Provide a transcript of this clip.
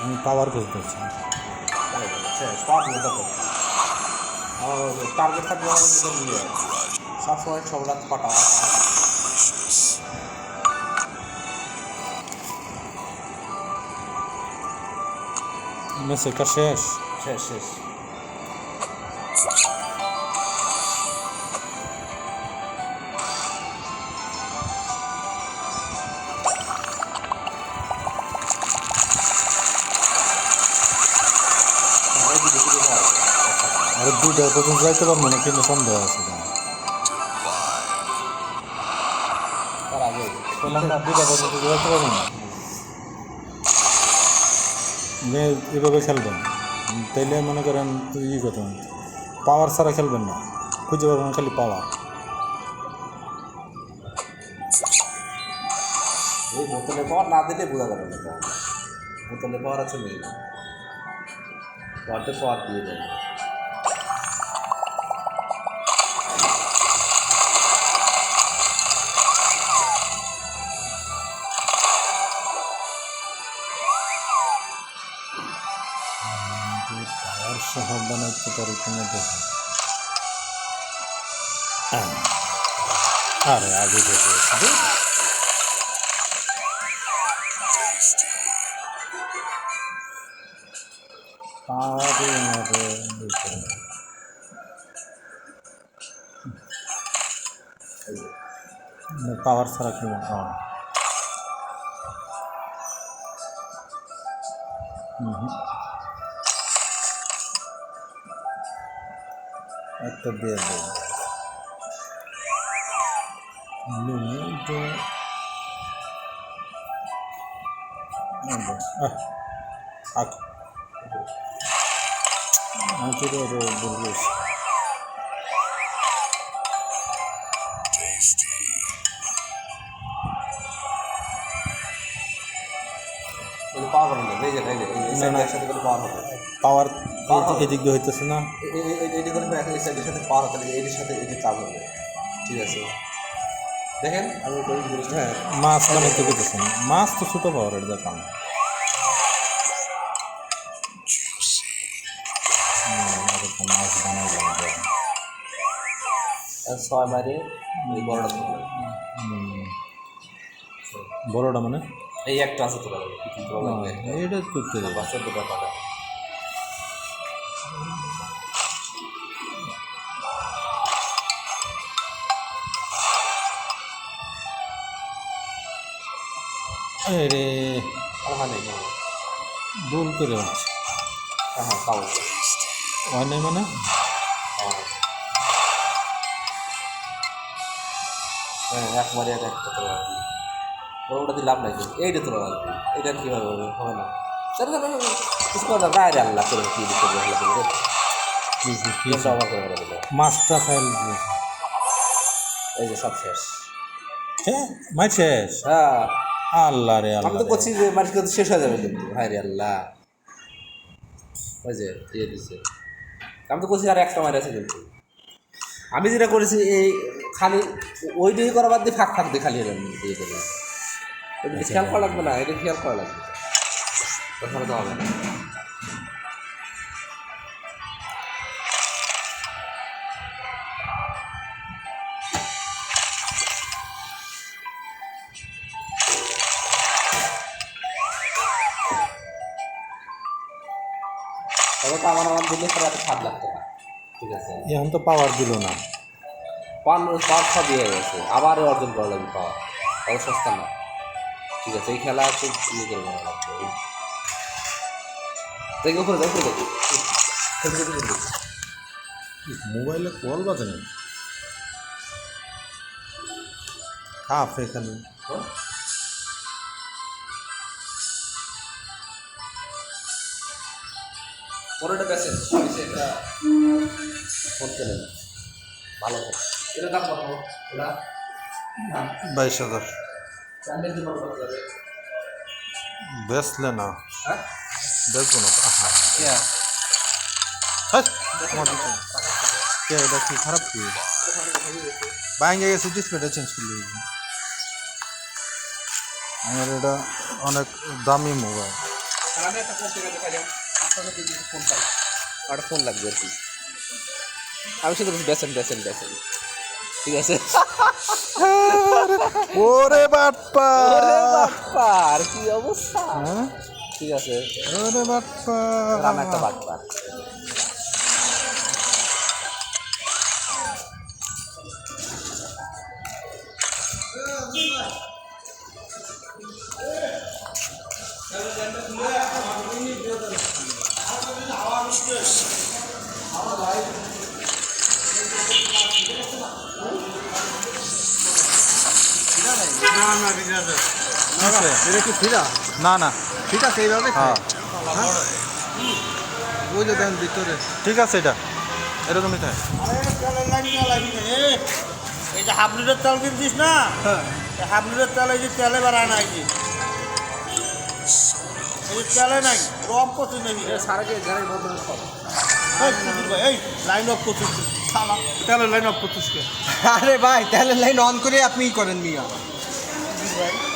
আমি পাওয়ার খুঁজতেছি। টার্গেট থাকবে সবসময় সব রাত পাটা মেসেজটা শেষ। শেষ শেষ আর দুইটা তখন যাইতে পারবো না, কিন্তু সন্দেহ আছে। তার আগে বললাম না, দুইটা পর্যন্ত যাইতে পারবো না। এভাবে খেলবেন তাইলে মনে করেন কথা পাওয়ার ছাড়া খেলবেন না, খুঁজে পারবেন খালি পাওয়ার। এই বোতলে পাওয়ার না দিলে বোঝা যাবে না। বোতলে পাওয়ার আছে নেই, পাওয়ারটা পাওয়ার দিয়ে দেয়। পাওয়ার সহ বানাইতে পারি কিনা দেখো। আরে আগে দেখে পাওয়ার ছাড়া কি একটা দিয়ে দেব। পাওয়ার হবে না, এই যে একসাথে করে পাওয়ার হবে। পাওয়ার এদিক দিয়ে হইতেছে না, এটি করে এর সাথে পাওয়ার হতে লাগে, এটির সাথে এটি চার্জ হবে। ঠিক আছে, দেখেন আমি হ্যাঁ মাছ বানাইতে পেতেছেন। মাছ তো ছোটো পাওয়ারের দেখান। মাছ বানাই ছয় মারে ওই বড়টা তোলা বড়টা মানে এই একটা আছে তোলা যাবে, এটা করতে দেবে। বাচ্চার দোকান পাটা রে ওখানে ভুল করে হচ্ছে। হ্যাঁ পাবো হয় নাই মানে হ্যাঁ একবারে একটা তোলা লাগবে, ওটা দিয়ে লাভ নাই। এইটা তোলা লাগবে, এটা কীভাবে হবে? হবে না সেটা কিছু করা বাইরে আল্লাহ করে কী দিতে মাছটা খাইল। এই যে সব শেষ। হ্যাঁ মাছ শেষ। হ্যাঁ আল্লাহ রে আমি তো করছি যে মাছ কিন্তু শেষ হয়ে যাবে, কিন্তু হায় রে আল্লাহ ওই যে দিয়ে দিচ্ছে। আমি তো করছি আর একটা মাছ আছে, কিন্তু আমি যেটা করেছি এই খালি ওইটাই করা বাদ দিয়ে ফাঁক ফাঁক দিয়ে খালি দিয়ে দেবে। এটা খেয়াল করা লাগবে না, এটা খেয়াল করা লাগবে, তাহলে তো হবে না। তবে তো আমার দিলে পরে এত স্বাদ লাগতো না। ঠিক আছে, এখন তো পাওয়ার দিল না। পাওয়ার সব দিয়ে গেছে, আবার অর্জন করা লাগবে পাওয়ার, অত সস্তা না। ঠিক আছে, এই খেলা খুব ইয়ে করে নেওয়া লাগবে। দেখে উপরে দেখো দেখি মোবাইলে কল বাজে না খাপ এখানে। পরেরটা প্যাসেজ এটা করতে নেই ভালো করে। এটা দাম কত? ওটা 22,000 চান্দের কি বড় করতে হবে? বেচলে না, হ্যাঁ বেচবো না। এটা কি খারাপ কি বাইরে গেছে, ডিসপ্লেটা চেঞ্জ করলে। আমার এটা অনেক দামি মোবাইল। আর আমি একটা ফোন থেকে দেখালাম আপনাদের দিকে ফোন পাই একটা ফোন লাগবে আর কি আমি শুধু বেছেন ঠিক আছে ওরে বাপ্পা আর কি অবস্থা ঠিক আছে ওরে বাপ্পা রাম একটা বাটপা এটা কি ফিরা না না ঠিক আছে এইভাবে হ্যাঁ ওই যে দেন ভিতরে ঠিক আছে এটা এরকমই থাকে এই যে হাফ লিটার তেল কিনছিস না হাফ লিটার তেল এই যে তেলে বেড়ায় না এই যে তেলে নাই রব করছিস নাকি সারা যে গাড়ি বন্ধ করে এই লাইন অফ করছিস তেলের লাইন অফ করছিস কে আরে ভাই তাহলে লাইন অন করে আপনিই করেন মিয়া ভাই